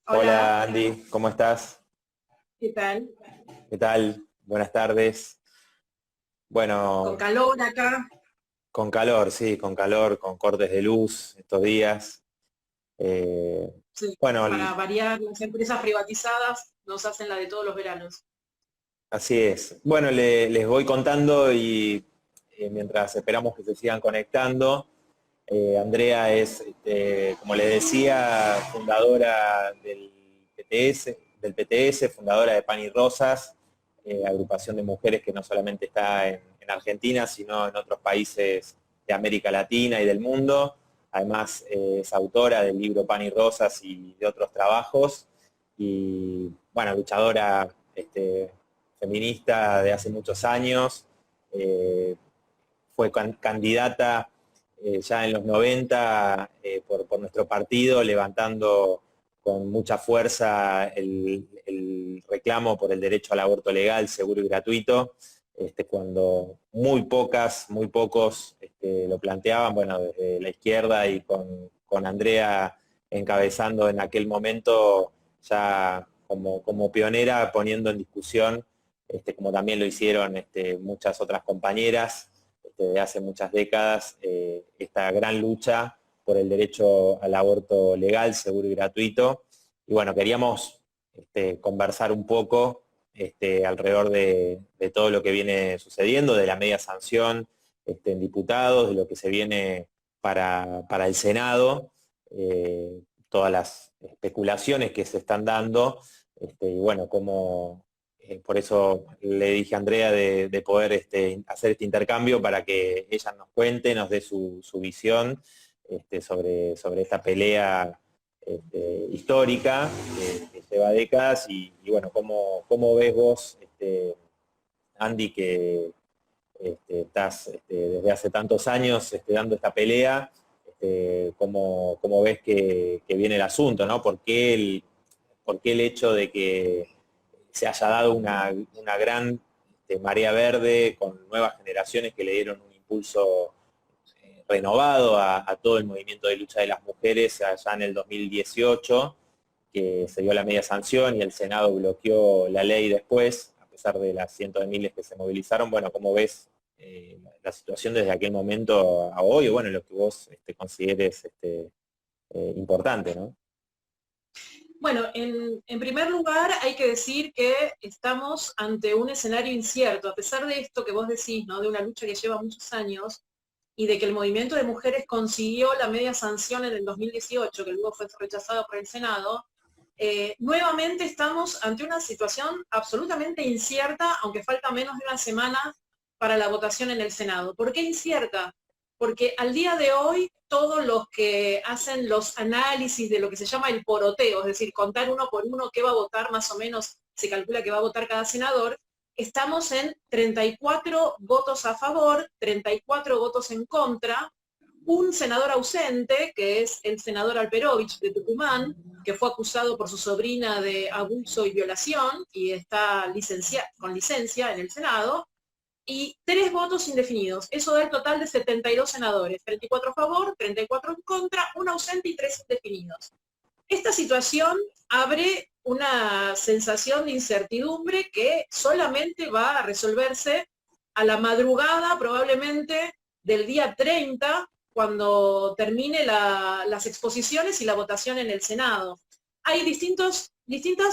Hola, Hola Andy, ¿cómo estás? ¿qué tal? ¿Qué tal? Buenas tardes. Con Bueno, calor acá. con calor, sí, con calor, con cortes de luz estos días. Eh, Sí, bueno, para variar, las empresas privatizadas nos hacen la de todos los veranos. así es. Bueno, les voy contando y mientras esperamos que se sigan conectando, Andrea es, como les decía, fundadora del PTS, fundadora de Pan y Rosas, agrupación de mujeres que no solamente está en Argentina, sino en otros países de América Latina y del mundo. Además, es autora del libro Pan y Rosas y de otros trabajos. Y bueno, luchadora feminista de hace muchos años. eh, Fue candidata ya en los 90 por nuestro partido, levantando con mucha fuerza el reclamo por el derecho al aborto legal, seguro y gratuito, cuando muy pocos lo planteaban, bueno, desde la izquierda y con Andrea encabezando en aquel momento ya como pionera, poniendo en discusión, como también lo hicieron muchas otras compañeras, de hace muchas décadas, esta gran lucha por el derecho al aborto legal, seguro y gratuito. Y bueno, queríamos conversar un poco alrededor de todo lo que viene sucediendo, de la media sanción en diputados, de lo que se viene para el Senado, todas las especulaciones que se están dando, y bueno, cómo, por eso le dije a Andrea de poder hacer este intercambio para que ella nos cuente, nos dé su visión sobre esta pelea histórica que lleva décadas y bueno, cómo ves vos, Andy, que estás desde hace tantos años dando esta pelea, cómo ves que viene el asunto, ¿no? ¿Por qué el hecho de que se haya dado una gran marea verde con nuevas generaciones que le dieron un impulso renovado a todo el movimiento de lucha de las mujeres allá en el 2018, que se dio la media sanción y el Senado bloqueó la ley después, a pesar de las cientos de miles que se movilizaron? Bueno, ¿cómo ves la situación desde aquel momento a hoy? O bueno, lo que vos consideres importante, ¿no? Bueno, en primer lugar hay que decir que estamos ante un escenario incierto, a pesar de esto que vos decís, ¿no? De una lucha que lleva muchos años y de que el movimiento de mujeres consiguió la media sanción en el 2018, que luego fue rechazado por el Senado. Nuevamente estamos ante una situación absolutamente incierta, aunque falta menos de una semana para la votación en el Senado. ¿Por qué incierta? Porque al día de hoy todos los que hacen los análisis de lo que se llama el poroteo, es decir, contar uno por uno qué va a votar más o menos, se calcula que va a votar cada senador, estamos en 34 votos a favor, 34 votos en contra, un senador ausente, que es el senador Alperovich de Tucumán, que fue acusado por su sobrina de abuso y violación y está con licencia en el Senado, y 3 votos indefinidos. Eso da el total de 72 senadores, 34 a favor, 34 en contra, un ausente y 3 indefinidos. Esta situación abre una sensación de incertidumbre que solamente va a resolverse a la madrugada probablemente del día 30, cuando termine las exposiciones y la votación en el Senado. Hay distintas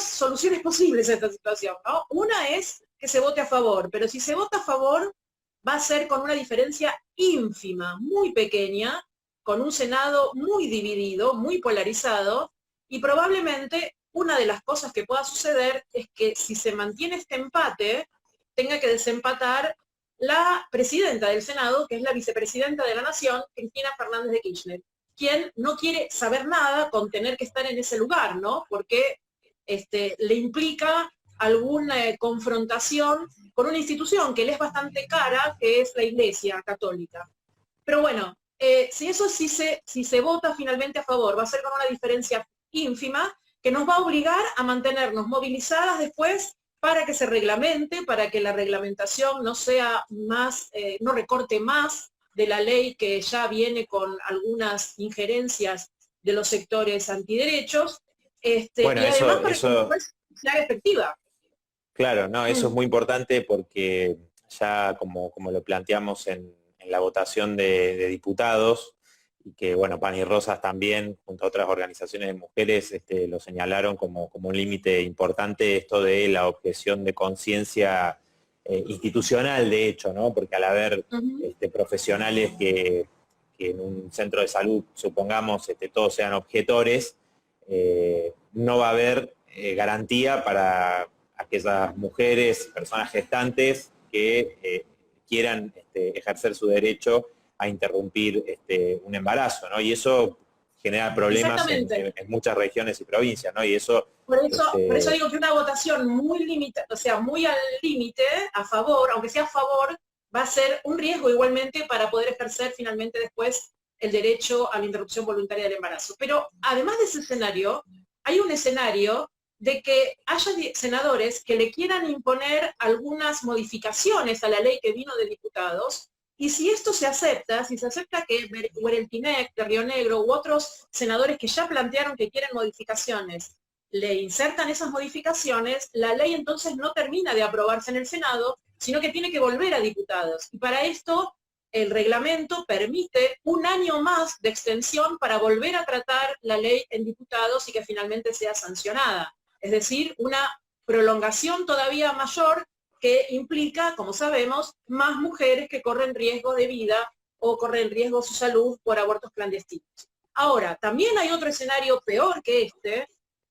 soluciones posibles a esta situación, ¿no? Una es que se vote a favor, pero si se vota a favor va a ser con una diferencia ínfima, muy pequeña, con un Senado muy dividido, muy polarizado, y probablemente una de las cosas que pueda suceder es que si se mantiene este empate, tenga que desempatar la presidenta del Senado, que es la vicepresidenta de la Nación, Cristina Fernández de Kirchner, quien no quiere saber nada con tener que estar en ese lugar, ¿no? Porque le implica alguna confrontación con una institución que le es bastante cara, que es la Iglesia Católica. Pero bueno, si eso si se vota finalmente a favor, va a ser con una diferencia ínfima que nos va a obligar a mantenernos movilizadas después para que se reglamente, para que la reglamentación no sea más, no recorte más de la ley que ya viene con algunas injerencias de los sectores antiderechos. Bueno, y además eso, para que eso, después se haga efectiva. claro, no, eso es Mm. muy importante porque ya como lo planteamos en la votación de diputados, y que bueno, Pan y Rosas también, junto a otras organizaciones de mujeres, lo señalaron como un límite importante esto de la objeción de conciencia institucional, de hecho, ¿no? Porque al haber Ujú. profesionales que en un centro de salud, supongamos, todos sean objetores, no va a haber garantía para aquellas mujeres, personas gestantes que quieran ejercer su derecho a interrumpir un embarazo, ¿no? Y eso genera problemas Exactamente. en muchas regiones y provincias, ¿no? Y eso, Por eso digo que una votación muy limitada, o sea, muy al límite, a favor, aunque sea a favor, va a ser un riesgo igualmente para poder ejercer finalmente después el derecho a la interrupción voluntaria del embarazo. Pero además de ese escenario, hay un escenario de que haya senadores que le quieran imponer algunas modificaciones a la ley que vino de diputados, y si esto se acepta, si se acepta que Huereltinec, de Río Negro, u otros senadores que ya plantearon que quieren modificaciones, le insertan esas modificaciones, la ley entonces no termina de aprobarse en el Senado, sino que tiene que volver a diputados. Y para esto el reglamento permite un año más de extensión para volver a tratar la ley en diputados y que finalmente sea sancionada. Es decir, una prolongación todavía mayor que implica, como sabemos, más mujeres que corren riesgo de vida o corren riesgo su salud por abortos clandestinos. Ahora, también hay otro escenario peor que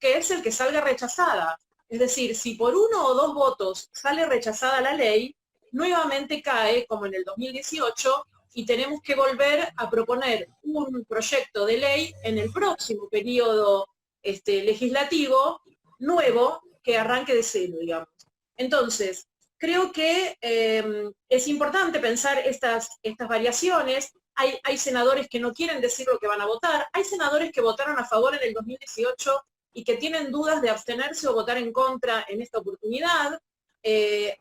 es el que salga rechazada. Es decir, si por 1 o 2 votos sale rechazada la ley, nuevamente cae como en el 2018 y tenemos que volver a proponer un proyecto de ley en el próximo periodo legislativo nuevo que arranque de cero, digamos. Entonces, creo que es importante pensar estas variaciones. Hay senadores que no quieren decir lo que van a votar, hay senadores que votaron a favor en el 2018 y que tienen dudas de abstenerse o votar en contra en esta oportunidad.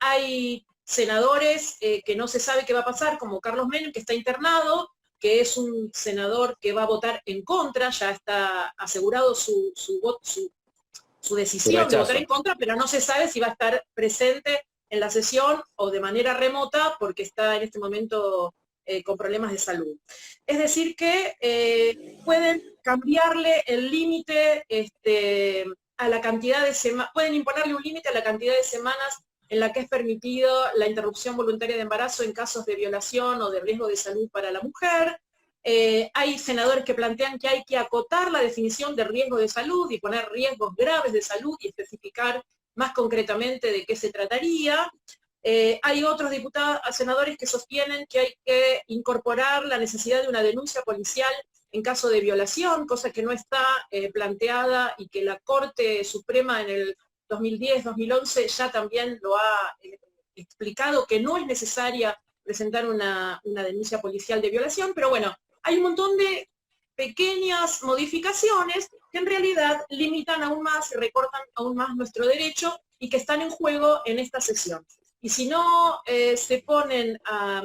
Hay senadores que no se sabe qué va a pasar, como Carlos Menem, que está internado, que es un senador que va a votar en contra, ya está asegurado su su decisión de votar en rechazo. contra, pero no se sabe si va a estar presente en la sesión o de manera remota porque está en este momento con problemas de salud. Es decir que pueden cambiarle el límite a la cantidad de semanas, pueden imponerle un límite a la cantidad de semanas en la que es permitido la interrupción voluntaria de embarazo en casos de violación o de riesgo de salud para la mujer. Hay senadores que plantean que hay que acotar la definición de riesgo de salud y poner riesgos graves de salud y especificar más concretamente de qué se trataría. Hay otros diputados, senadores que sostienen que hay que incorporar la necesidad de una denuncia policial en caso de violación, cosa que no está planteada y que la Corte Suprema en el 2010-2011 ya también lo ha explicado que no es necesaria presentar una denuncia policial de violación, pero bueno, hay un montón de pequeñas modificaciones que en realidad limitan aún más y recortan aún más nuestro derecho y que están en juego en esta sesión. Y si no se ponen a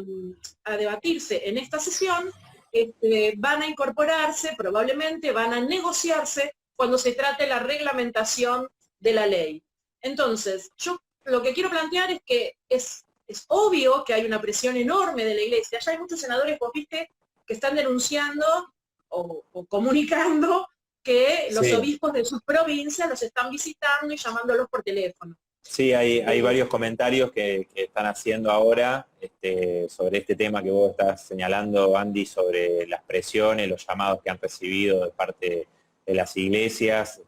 debatirse en esta sesión, van a incorporarse, probablemente van a negociarse cuando se trate la reglamentación de la ley. Entonces, yo lo que quiero plantear es que es obvio que hay una presión enorme de la Iglesia. Ya hay muchos senadores, vos viste, que están denunciando o comunicando que los Sí, obispos de sus provincias los están visitando y llamándolos por teléfono. sí, hay Eh, varios comentarios que están haciendo ahora sobre este tema que vos estás señalando, Andy, sobre las presiones, los llamados que han recibido de parte de las iglesias,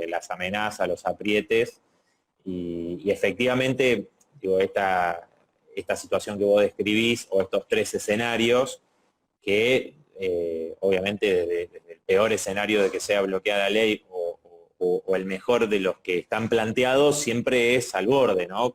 las amenazas, los aprietes, y efectivamente, digo, esta situación que vos describís, o estos tres escenarios, que obviamente desde el peor escenario de que sea bloqueada la ley o el mejor de los que están planteados, siempre es al borde, ¿no?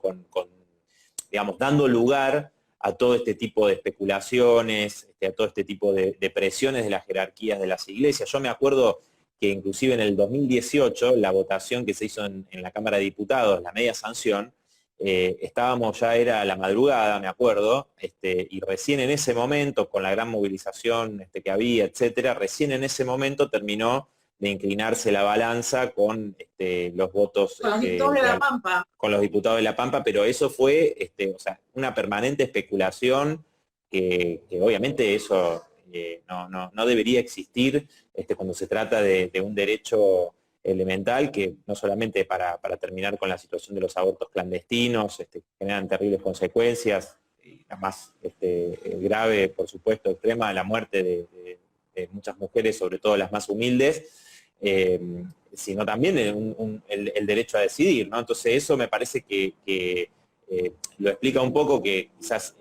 Digamos, dando lugar a todo este tipo de especulaciones, a todo este tipo de presiones de las jerarquías de las iglesias. Yo me acuerdo que inclusive en el 2018, la votación que se hizo en la Cámara de Diputados, la media sanción, estábamos, ya era la madrugada, me acuerdo, y recién en ese momento, con la gran movilización que había, etcétera, recién en ese momento terminó de inclinarse la balanza con los votos Con los diputados de La Pampa. con los diputados de La Pampa, pero eso fue o sea, una permanente especulación que obviamente eso no debería existir cuando se trata de un derecho elemental que no solamente para terminar con la situación de los abortos clandestinos, que generan terribles consecuencias, y la más grave, por supuesto, extrema, la muerte de muchas mujeres, sobre todo las más humildes, sino también el derecho a decidir, ¿no? Entonces eso me parece que lo explica un poco, que quizás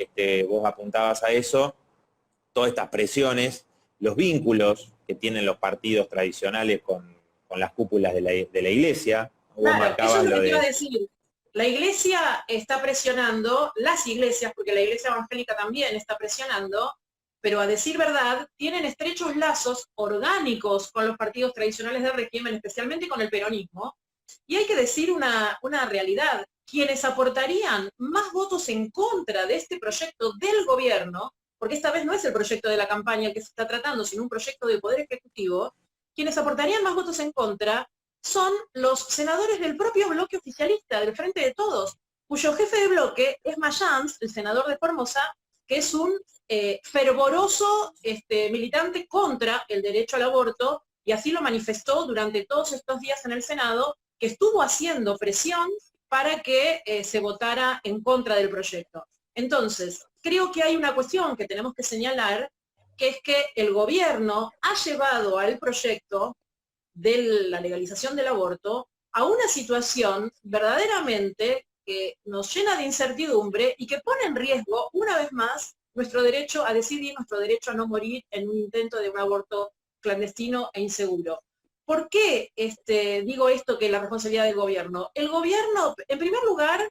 vos apuntabas a eso, todas estas presiones, los vínculos que tienen los partidos tradicionales con las cúpulas de la iglesia. Vos Claro, eso marcabas es lo lo que te iba a de... decir. La iglesia está presionando, las iglesias, porque la iglesia evangélica también está presionando, pero a decir verdad, tienen estrechos lazos orgánicos con los partidos tradicionales del régimen, especialmente con el peronismo. Y hay que decir una realidad. Quienes aportarían más votos en contra de este proyecto del gobierno, porque esta vez no es el proyecto de la campaña el que se está tratando, sino un proyecto del Poder Ejecutivo, quienes aportarían más votos en contra son los senadores del propio bloque oficialista, del Frente de Todos, cuyo jefe de bloque es Mayans, el senador de Formosa, que es un fervoroso militante contra el derecho al aborto, y así lo manifestó durante todos estos días en el Senado, que estuvo haciendo presión para que se votara en contra del proyecto. Entonces, creo que hay una cuestión que tenemos que señalar, que es que el gobierno ha llevado al proyecto de la legalización del aborto a una situación verdaderamente que nos llena de incertidumbre y que pone en riesgo, una vez más, nuestro derecho a decidir, nuestro derecho a no morir en un intento de un aborto clandestino e inseguro. ¿Por qué digo esto, que es la responsabilidad del gobierno? El gobierno, en primer lugar,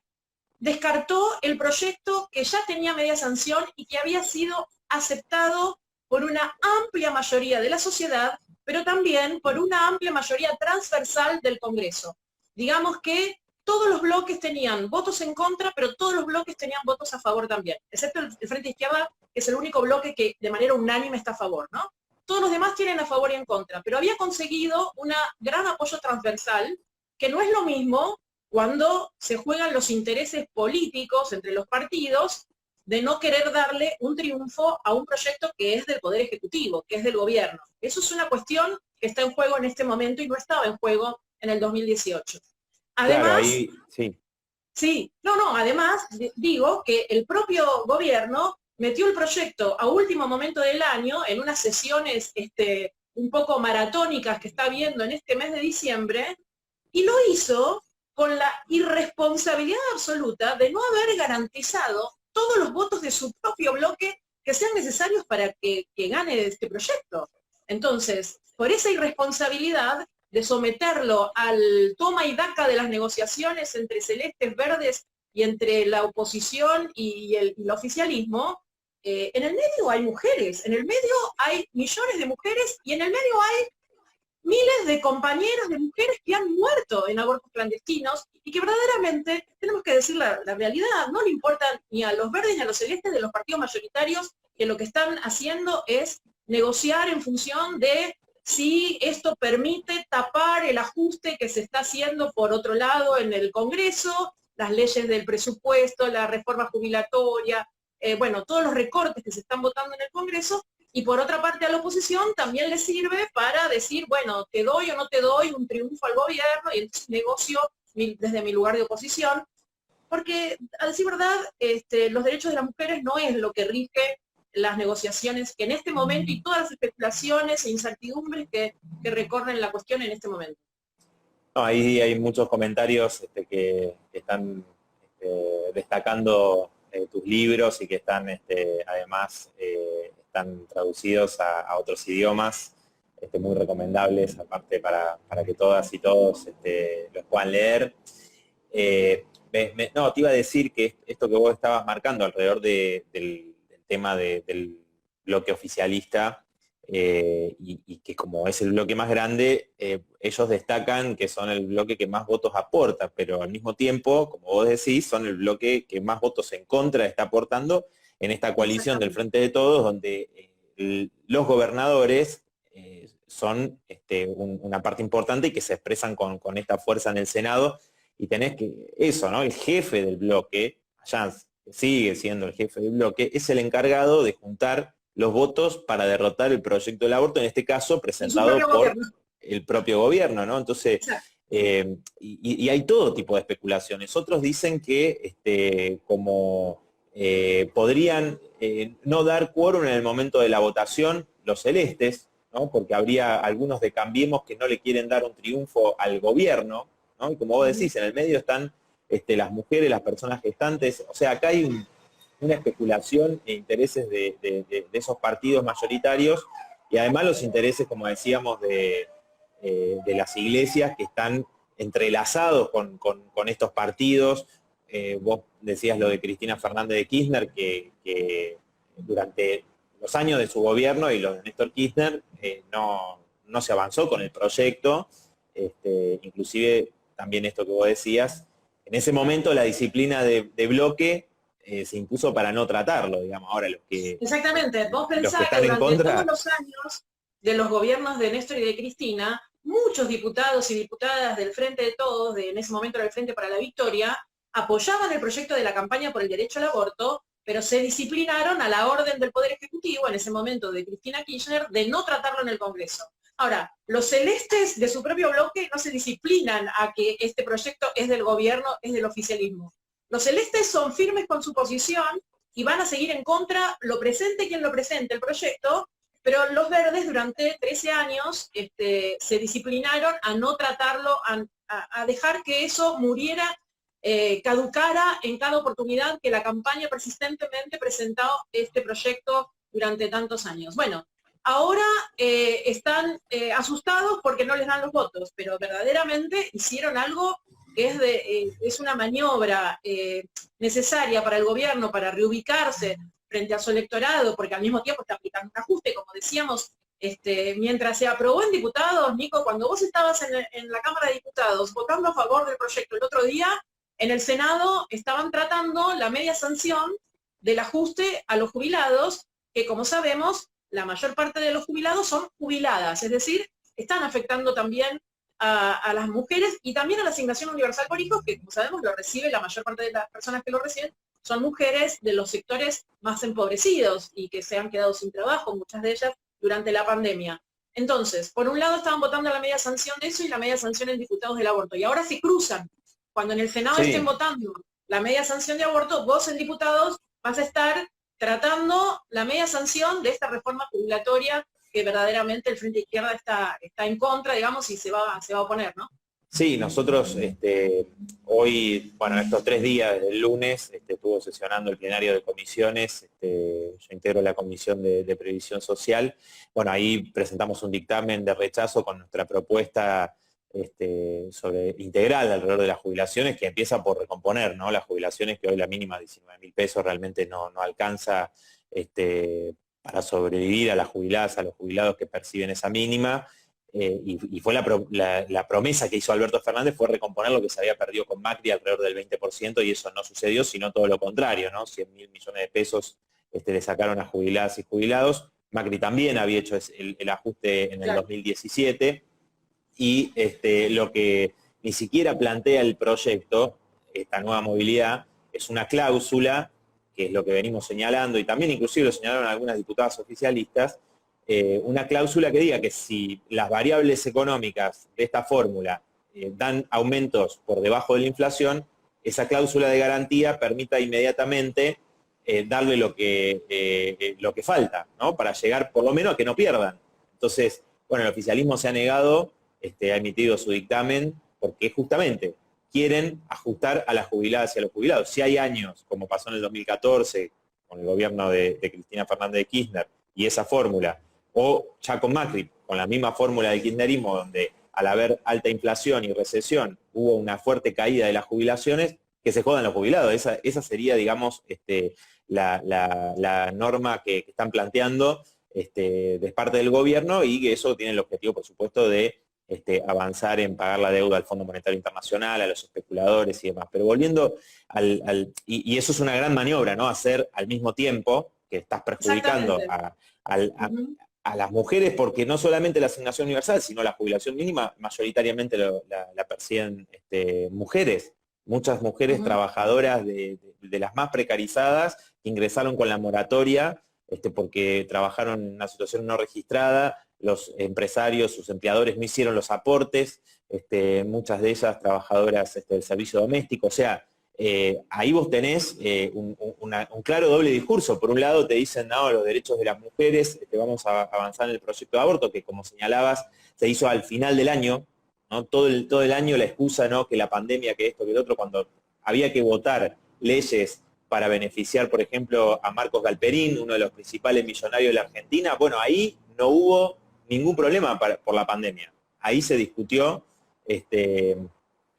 descartó el proyecto que ya tenía media sanción y que había sido aceptado por una amplia mayoría de la sociedad, pero también por una amplia mayoría transversal del Congreso. Digamos que todos los bloques tenían votos en contra, pero todos los bloques tenían votos a favor también, excepto el Frente Izquierda, que es el único bloque que de manera unánime está a favor, ¿no? Todos los demás tienen a favor y en contra, pero había conseguido un gran apoyo transversal, que no es lo mismo cuando se juegan los intereses políticos entre los partidos de no querer darle un triunfo a un proyecto que es del Poder Ejecutivo, que es del gobierno. Eso es una cuestión que está en juego en este momento y no estaba en juego en el 2018. Además, Claro, ahí sí. Sí, además digo que el propio gobierno metió el proyecto a último momento del año en unas sesiones un poco maratónicas que está viendo en este mes de diciembre, y lo hizo con la irresponsabilidad absoluta de no haber garantizado todos los votos de su propio bloque que sean necesarios para que gane este proyecto. Entonces, por esa irresponsabilidad de someterlo al toma y daca de las negociaciones entre celestes, verdes y entre la oposición y el oficialismo, en el medio hay mujeres, en el medio hay millones de mujeres y en el medio hay miles de compañeros de mujeres que han muerto en abortos clandestinos y que verdaderamente, tenemos que decir la realidad, no le importan ni a los verdes ni a los celestes de los partidos mayoritarios, que lo que están haciendo es negociar en función de si esto permite tapar el ajuste que se está haciendo por otro lado en el Congreso, las leyes del presupuesto, la reforma jubilatoria, todos los recortes que se están votando en el Congreso. Y por otra parte a la oposición también le sirve para decir, bueno, te doy o no te doy un triunfo al gobierno, y entonces negocio desde mi lugar de oposición, porque a decir verdad, los derechos de las mujeres no es lo que rige las negociaciones que en este momento y todas las especulaciones e incertidumbres que recorren la cuestión en este momento. No, ahí hay muchos comentarios que están destacando tus libros y que están además están traducidos a otros idiomas, muy recomendables, aparte para que todas y todos los puedan leer. No, te iba a decir que esto que vos estabas marcando alrededor del tema del bloque oficialista, y que como es el bloque más grande, ellos destacan que son el bloque que más votos aporta, pero al mismo tiempo, como vos decís, son el bloque que más votos en contra está aportando en esta coalición del Frente de Todos, donde los gobernadores son una parte importante y que se expresan con esta fuerza en el Senado, y tenés que, eso, ¿no? El jefe del bloque, allá sigue siendo el jefe del bloque, es el encargado de juntar los votos para derrotar el proyecto del aborto, en este caso En su presentado propio por gobierno. el propio gobierno, ¿no? Entonces, Exacto. y hay todo tipo de especulaciones. Otros dicen que como podrían no dar quórum en el momento de la votación los celestes, ¿no? Porque habría algunos de Cambiemos que no le quieren dar un triunfo al gobierno, ¿no? Y como vos decís, en el medio están las mujeres, las personas gestantes. O sea, acá hay una especulación e intereses de esos partidos mayoritarios, y además los intereses, como decíamos, de las iglesias que están entrelazados con estos partidos. Vos decías lo de Cristina Fernández de Kirchner, que durante los años de su gobierno y los de Néstor Kirchner no se avanzó con el proyecto. Inclusive también esto que vos decías, en ese momento la disciplina de bloque se impuso para no tratarlo, digamos. Ahora Exactamente. Vos los que pensás que están en durante todos contra. los años de los gobiernos de Néstor y de Cristina, muchos diputados y diputadas del Frente de Todos, en ese momento era el Frente para la Victoria, apoyaban el proyecto de la campaña por el derecho al aborto, pero se disciplinaron a la orden del Poder Ejecutivo, en ese momento de Cristina Kirchner, de no tratarlo en el Congreso. Ahora, los celestes de su propio bloque no se disciplinan a que este proyecto es del gobierno, es del oficialismo. Los celestes son firmes con su posición y van a seguir en contra, lo presente quien lo presente el proyecto, pero los verdes durante 13 años se disciplinaron a no tratarlo, a dejar que eso muriera, caducara en cada oportunidad que la campaña persistentemente presentó este proyecto durante tantos años. Bueno, ahora están asustados porque no les dan los votos, pero verdaderamente hicieron algo que es una maniobra necesaria para el gobierno para reubicarse frente a su electorado, porque al mismo tiempo está aplicando un ajuste, como decíamos, mientras se aprobó en diputados, Nico, cuando vos estabas en la Cámara de Diputados votando a favor del proyecto el otro día, en el Senado estaban tratando la media sanción del ajuste a los jubilados, que como sabemos, la mayor parte de los jubilados son jubiladas, es decir, están afectando también a las mujeres y también a la asignación universal por hijos, que como sabemos lo recibe la mayor parte de las personas que lo reciben, son mujeres de los sectores más empobrecidos y que se han quedado sin trabajo, muchas de ellas, durante la pandemia. Entonces, por un lado estaban votando la media sanción de eso y la media sanción en diputados del aborto, y ahora se cruzan. Cuando en el Senado estén Sí, votando la media sanción de aborto, vos en diputados vas a estar tratando la media sanción de esta reforma jubilatoria que verdaderamente el Frente Izquierda está en contra, digamos, y se va a oponer, ¿no? sí, nosotros hoy, bueno, estos 3 días, desde el lunes, estuvo sesionando el plenario de comisiones. Yo integro la Comisión de Previsión Social. Bueno, ahí presentamos un dictamen de rechazo con nuestra propuesta sobre integral alrededor de las jubilaciones, que empieza por recomponer, ¿no? Las jubilaciones, que hoy la mínima de 19.000 pesos realmente no alcanza para sobrevivir a las jubiladas, a los jubilados que perciben esa mínima. Y fue la promesa que hizo Alberto Fernández, fue recomponer lo que se había perdido con Macri alrededor del 20%, y eso no sucedió, sino todo lo contrario, ¿no? 100.000 millones de pesos le sacaron a jubiladas y jubilados. Macri también había hecho el ajuste en el Claro. 2017, y lo que ni siquiera plantea el proyecto, esta nueva movilidad, es una cláusula, que es lo que venimos señalando, y también inclusive lo señalaron algunas diputadas oficialistas, una cláusula que diga que si las variables económicas de esta fórmula dan aumentos por debajo de la inflación, esa cláusula de garantía permita inmediatamente darle lo que falta, ¿no? Para llegar por lo menos a que no pierdan. Entonces, bueno, el oficialismo se ha negado, ha emitido su dictamen, porque justamente quieren ajustar a las jubiladas y a los jubilados. Si hay años, como pasó en el 2014, con el gobierno de Cristina Fernández de Kirchner, y esa fórmula, o ya con Macri, con la misma fórmula del kirchnerismo, donde al haber alta inflación y recesión hubo una fuerte caída de las jubilaciones, que se jodan los jubilados. Esa sería, digamos, la norma que están planteando de parte del gobierno, y que eso tiene el objetivo, por supuesto, de avanzar en pagar la deuda al Fondo Monetario Internacional, a los especuladores y demás. Pero volviendo y eso es una gran maniobra, ¿no? Hacer al mismo tiempo que estás perjudicando Exactamente. Uh -huh. a las mujeres, porque no solamente la asignación universal, sino la jubilación mínima, mayoritariamente la persiguen mujeres. Muchas mujeres trabajadoras de las más precarizadas que ingresaron con la moratoria porque trabajaron en una situación no registrada, los empresarios, sus empleadores no hicieron los aportes, muchas de ellas trabajadoras del servicio doméstico, o sea, ahí vos tenés un claro doble discurso. Por un lado te dicen, no, los derechos de las mujeres, vamos a avanzar en el proyecto de aborto, que como señalabas, se hizo al final del año, ¿no? Todo el año la excusa, ¿no? Que la pandemia, que esto, que el otro, cuando había que votar leyes para beneficiar, por ejemplo, a Marcos Galperín, uno de los principales millonarios de la Argentina, bueno, ahí no hubo ningún problema por la pandemia. Ahí se discutió,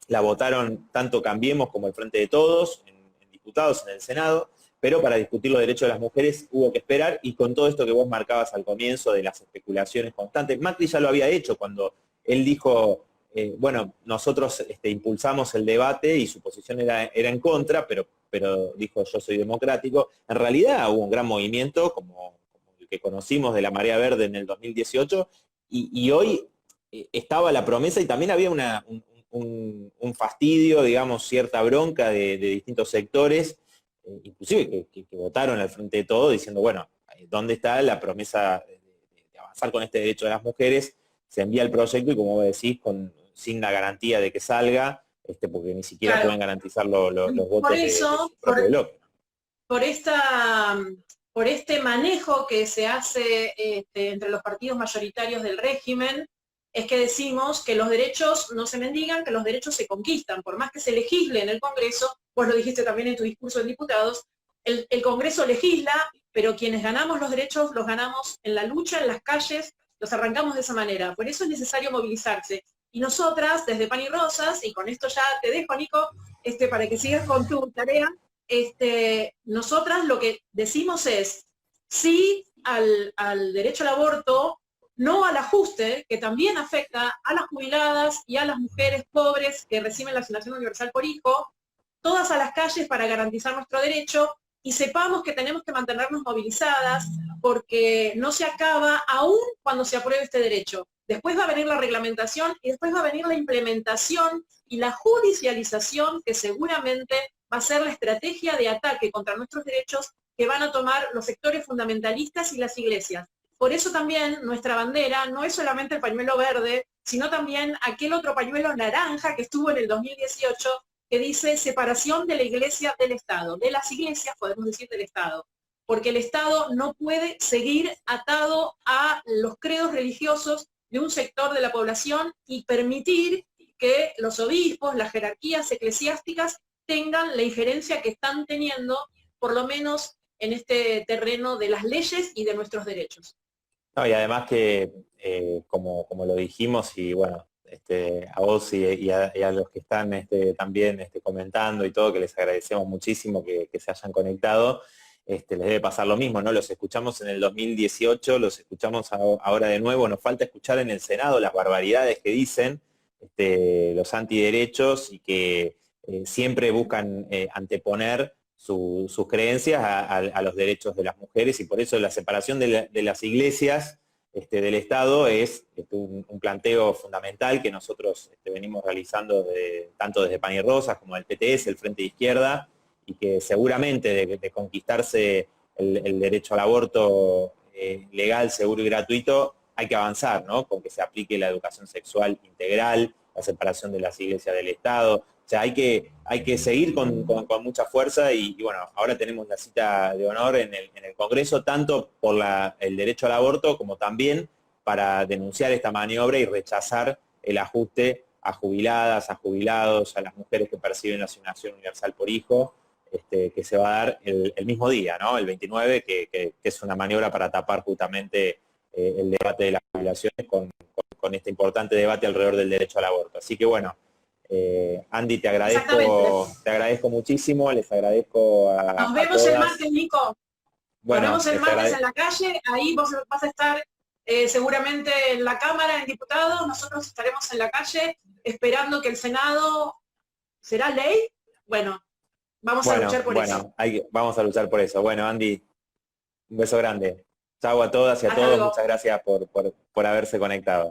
la votaron tanto Cambiemos como el Frente de Todos, en diputados, en el Senado, pero para discutir los derechos de las mujeres hubo que esperar, y con todo esto que vos marcabas al comienzo de las especulaciones constantes, Macri ya lo había hecho cuando él dijo, bueno, nosotros impulsamos el debate y su posición era en contra, pero dijo yo soy democrático. En realidad hubo un gran movimiento como el que conocimos de la Marea Verde en el 2018, y hoy estaba la promesa, y también había un fastidio, digamos, cierta bronca de distintos sectores, inclusive que votaron al Frente de Todo diciendo, bueno, ¿dónde está la promesa de avanzar con este derecho de las mujeres? Se envía el proyecto y, como vos decís, sin la garantía de que salga, porque ni siquiera pueden garantizar los votos por eso, de propio bloque. Por este manejo que se hace entre los partidos mayoritarios del régimen, es que decimos que los derechos no se mendigan, que los derechos se conquistan. Por más que se legisle en el Congreso, vos lo dijiste también en tu discurso en diputados, el Congreso legisla, pero quienes ganamos los derechos los ganamos en la lucha, en las calles, los arrancamos de esa manera. Por eso es necesario movilizarse. Y nosotras, desde Pan y Rosas, y con esto ya te dejo, Nico, para que sigas con tu tarea, nosotras lo que decimos es sí al derecho al aborto, no al ajuste, que también afecta a las jubiladas y a las mujeres pobres que reciben la asignación universal por hijo, todas a las calles para garantizar nuestro derecho, y sepamos que tenemos que mantenernos movilizadas, porque no se acaba aún cuando se apruebe este derecho. Después va a venir la reglamentación y después va a venir la implementación y la judicialización, que seguramente va a ser la estrategia de ataque contra nuestros derechos que van a tomar los sectores fundamentalistas y las iglesias. Por eso también nuestra bandera no es solamente el pañuelo verde, sino también aquel otro pañuelo naranja que estuvo en el 2018, que dice separación de la iglesia del Estado. De las iglesias, podemos decir del Estado. Porque el Estado no puede seguir atado a los credos religiosos de un sector de la población y permitir que los obispos, las jerarquías eclesiásticas, tengan la injerencia que están teniendo, por lo menos en este terreno de las leyes y de nuestros derechos. No, y además que, como lo dijimos, y bueno, a vos y a los que están también comentando y todo, que les agradecemos muchísimo que se hayan conectado, les debe pasar lo mismo, ¿no? Los escuchamos en el 2018, los escuchamos ahora de nuevo, nos falta escuchar en el Senado las barbaridades que dicen los antiderechos, y que siempre buscan anteponer sus creencias a los derechos de las mujeres, y por eso la separación de las iglesias del Estado es un planteo fundamental que nosotros venimos realizando tanto desde Pan y Rosas como del PTS, el Frente de Izquierda, y que seguramente de conquistarse el derecho al aborto legal, seguro y gratuito, hay que avanzar, ¿no? Con que se aplique la educación sexual integral, la separación de las iglesias del Estado. O sea, hay que seguir con mucha fuerza, y bueno, ahora tenemos la cita de honor en el Congreso, tanto por el derecho al aborto, como también para denunciar esta maniobra y rechazar el ajuste a jubiladas, a jubilados, a las mujeres que perciben la asignación universal por hijo, que se va a dar el mismo día, ¿no? El 29, que es una maniobra para tapar justamente el debate de las jubilaciones con este importante debate alrededor del derecho al aborto. Así que bueno, Andy, te agradezco muchísimo, les agradezco a Nos vemos todas. el martes, Nico. Bueno, nos vemos el martes en la calle, ahí vos vas a estar seguramente en la Cámara, en diputados, nosotros estaremos en la calle esperando que el Senado, ¿será ley? Bueno, vamos a luchar por eso. Vamos a luchar por eso. Bueno, Andy, un beso grande. Chau a todas y a Hasta todos, luego. muchas gracias por haberse conectado.